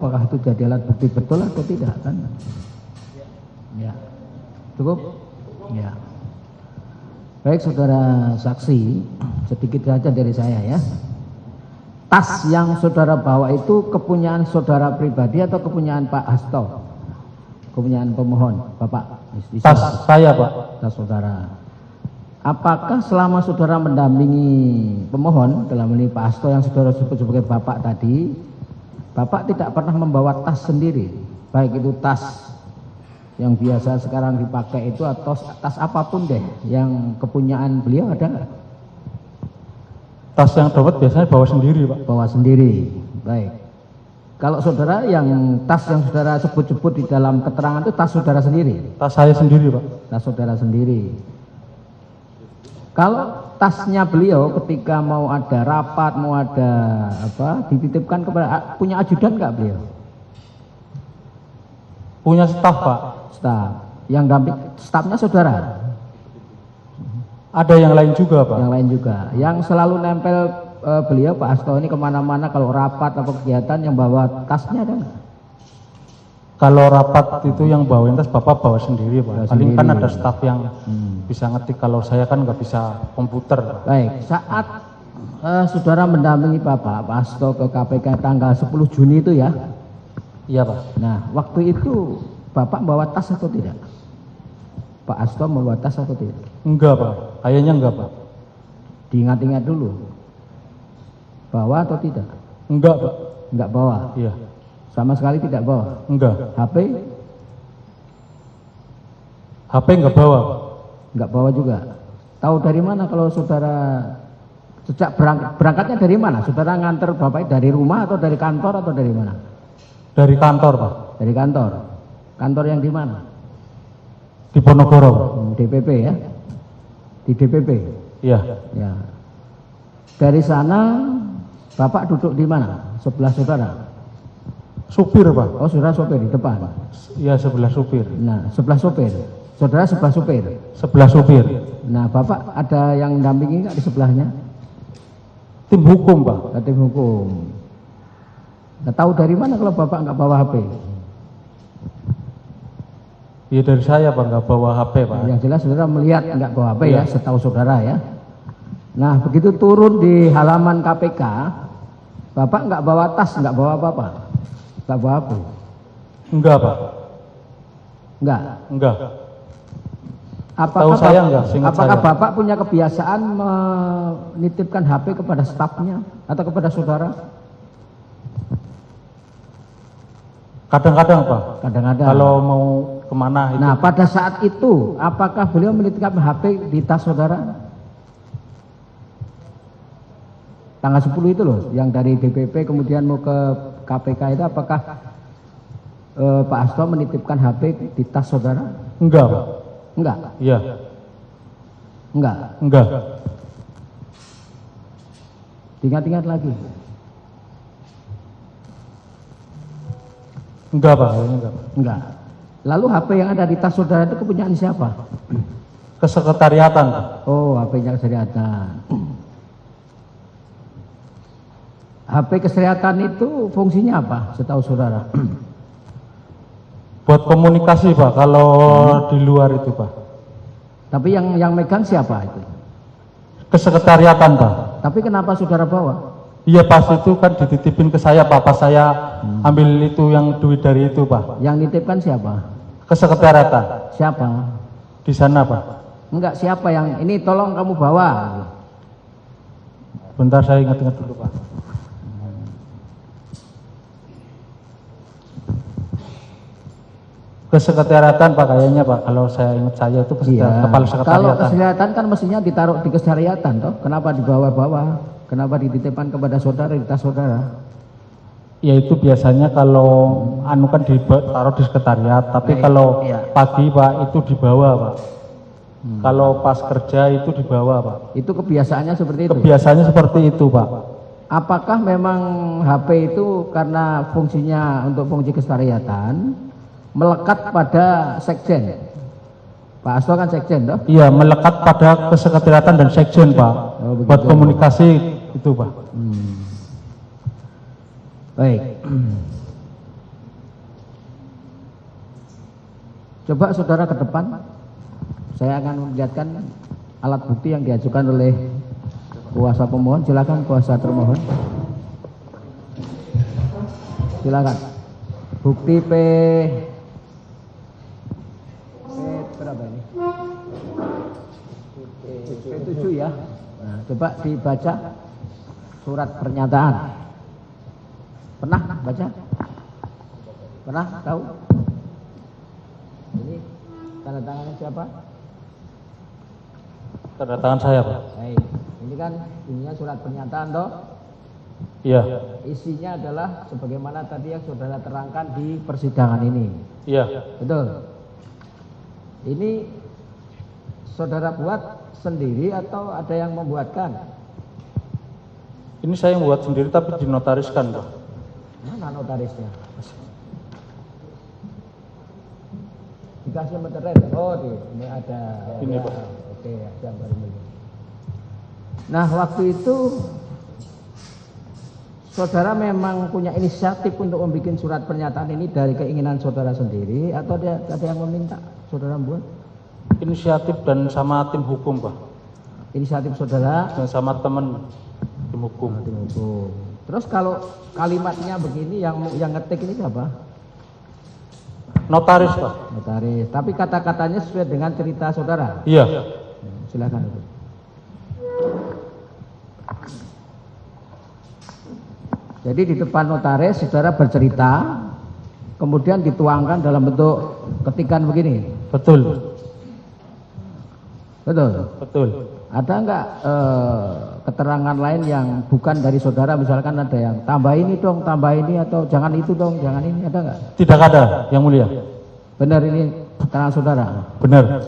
apakah itu jadi alat bukti betul atau tidak kan? Ya, cukup? Ya. Baik saudara saksi, sedikit saja dari saya ya. Tas yang saudara bawa itu kepunyaan saudara pribadi atau kepunyaan Pak Hasto? Kepunyaan pemohon, Bapak? Tas saya, Pak. Tas saudara. Apakah selama saudara mendampingi pemohon dalam ini Pak Hasto yang saudara sebut sebagai Bapak tadi, Bapak tidak pernah membawa tas sendiri, baik itu tas yang biasa sekarang dipakai itu atau tas apapun deh yang kepunyaan beliau ada nggak? Tas yang dapat biasanya bawa sendiri, Pak. Bawa sendiri, baik. Kalau saudara yang tas yang saudara sebut-sebut di dalam keterangan itu tas saudara sendiri? Tas saya sendiri, Pak. Tas saudara sendiri. Kalau tasnya beliau ketika mau ada rapat, mau ada apa, dititipkan kepada, punya ajudan nggak beliau? Punya staf, Pak. Staf. Yang damping, stafnya saudara? Ada yang lain juga, Pak. Yang lain juga. Yang selalu nempel beliau Pak Hasto ini kemana-mana kalau rapat atau kegiatan yang bawa tasnya ada nggak? Kalau rapat itu yang bawain tas Bapak bawa sendiri, Pak. Paling kan ada staf yang bisa ngetik, kalau saya kan nggak bisa komputer. Baik, saat saudara mendampingi Pak Hasto ke KPK tanggal 10 Juni itu ya? Iya, Pak. Nah, waktu itu Bapak bawa tas atau tidak? Pak Hasto membawa tas atau tidak? Enggak, Pak. Kayaknya enggak, Pak. Diingat-ingat dulu. Bawa atau tidak? Enggak, Pak. Enggak bawa? Iya. Sama sekali tidak bawa? Enggak. HP? HP enggak bawa, Pak. Enggak bawa juga. Tahu dari mana kalau saudara sejak berangkatnya dari mana? Saudara nganter Bapak dari rumah atau dari kantor atau dari mana? Dari kantor, Pak. Dari kantor. Kantor yang di mana? Di Ponorogo, Pak. DPP ya? Di DPP? Iya. Ya. Dari sana Bapak duduk di mana? Sebelah saudara? Supir, Pak. Oh, saudara sopir di depan. Iya, sebelah supir. Nah, sebelah sopir. Saudara sebelah sopir. Sebelah supir. Nah, Bapak ada yang dampingi nggak di sebelahnya? Tim hukum, Pak. Tim hukum. Nah, tahu dari mana kalau Bapak nggak bawa HP? Iya, dari saya, Pak, nggak bawa HP, Pak. Yang jelas saudara melihat nggak bawa HP Iya. ya, setahu saudara ya. Nah, begitu turun di halaman KPK, Bapak nggak bawa tas, nggak bawa apa-apa, nggak bawa HP? Enggak, Pak. Enggak. Enggak. Apakah Tahu saya enggak, seingat apakah saya. Bapak punya kebiasaan menitipkan HP kepada stafnya atau kepada saudara? Kadang-kadang, Pak. Kadang-kadang. Kalau mau kemana itu. Nah, pada saat itu, apakah beliau menitipkan HP di tas saudara? Tanggal 10 itu loh, yang dari DPP kemudian mau ke KPK itu, apakah Pak Hasto menitipkan HP di tas saudara? Enggak, Pak. Enggak? Iya. Enggak? Enggak. Ingat-ingat lagi. Enggak, Pak. Enggak. Enggak. Lalu HP yang ada di tas saudara itu kepunyaan siapa? Kesekretariatan, Pak. Oh, HP-nya kesehatan. HP kesehatan itu fungsinya apa setahu saudara? Buat komunikasi, Pak, kalau di luar itu, Pak. Tapi yang megang siapa itu? Kesekretariatan, Pak. Tapi kenapa saudara bawa? Iya, pas itu kan dititipin ke saya, Pak. Pas saya ambil itu yang duit dari itu, Pak. Yang nitipkan siapa? Kesekretariatan. Siapa? Di sana, Pak. Enggak, siapa yang ini tolong kamu bawa? Bentar, saya ingat-ingat dulu, Pak. Kesekretariatan, Pak, kayaknya, Pak. Kalau saya ingat saya itu Iya. kepala sekretariatan. Kalau kesehatan kan mestinya ditaruh di kesehariatan toh. Kenapa dibawa-bawa? Kenapa dititipkan kepada saudara di tas saudara? Ya itu biasanya kalau anu kan ditaruh di sekretariat, tapi Baik, kalau iya. pagi, Pak, itu dibawa, Pak. Kalau pas kerja itu dibawa, Pak. Itu kebiasaannya seperti itu. Kebiasaannya seperti itu, Pak. Apakah memang HP itu karena fungsinya untuk fungsi kesehariatan melekat pada sekjen? Pak Hasto kan sekjen toh? Iya, melekat pada kesekretariatan dan sekjen, Pak. Oh, begitu. Buat komunikasi itu, Pak. Baik. Coba saudara ke depan. Saya akan memperlihatkan alat bukti yang diajukan oleh kuasa pemohon. Silakan kuasa termohon. Silakan. Bukti P berapa ini? P7 ya. Nah, coba dibaca surat pernyataan. Pernah baca? Pernah tahu? Ini tanda tangannya siapa? Tanda tangan saya, Pak. Baik. Ini kan ininya surat pernyataan toh? Iya. Isinya adalah sebagaimana tadi yang saudara terangkan di persidangan ini. Iya. Betul. Ini saudara buat sendiri atau ada yang membuatkan? Ini saya yang buat sendiri tapi dinotariskan, Pak. Mana notarisnya? Dikasih meterai. Oh, ini ada. Ini, ya, Pak. Oke, yang baru ini. Nah, waktu itu saudara memang punya inisiatif untuk membuat surat pernyataan ini dari keinginan saudara sendiri atau ada yang meminta saudara buat? Inisiatif dan sama tim hukum, Pak. Inisiatif saudara Dan sama teman tim hukum. tim hukum. Terus kalau kalimatnya begini yang ngetik ini siapa? Notaris, Pak. Notaris. Tapi kata-katanya sesuai dengan cerita saudara. Iya. Silakan. Jadi di depan notaris saudara bercerita, kemudian dituangkan dalam bentuk ketikan begini. Betul. Betul. Betul. Ada enggak keterangan lain yang bukan dari saudara, misalkan ada yang tambah ini dong, tambah ini, atau jangan itu dong, jangan ini, ada enggak? Tidak ada, Yang Mulia. Benar ini keterangan saudara? Benar.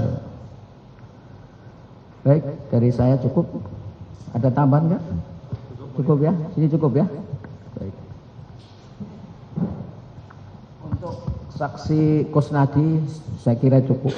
Baik, dari saya cukup. Ada tambahan enggak? Cukup ya? Sini cukup ya? Baik. Untuk saksi Kusnadi saya kira cukup.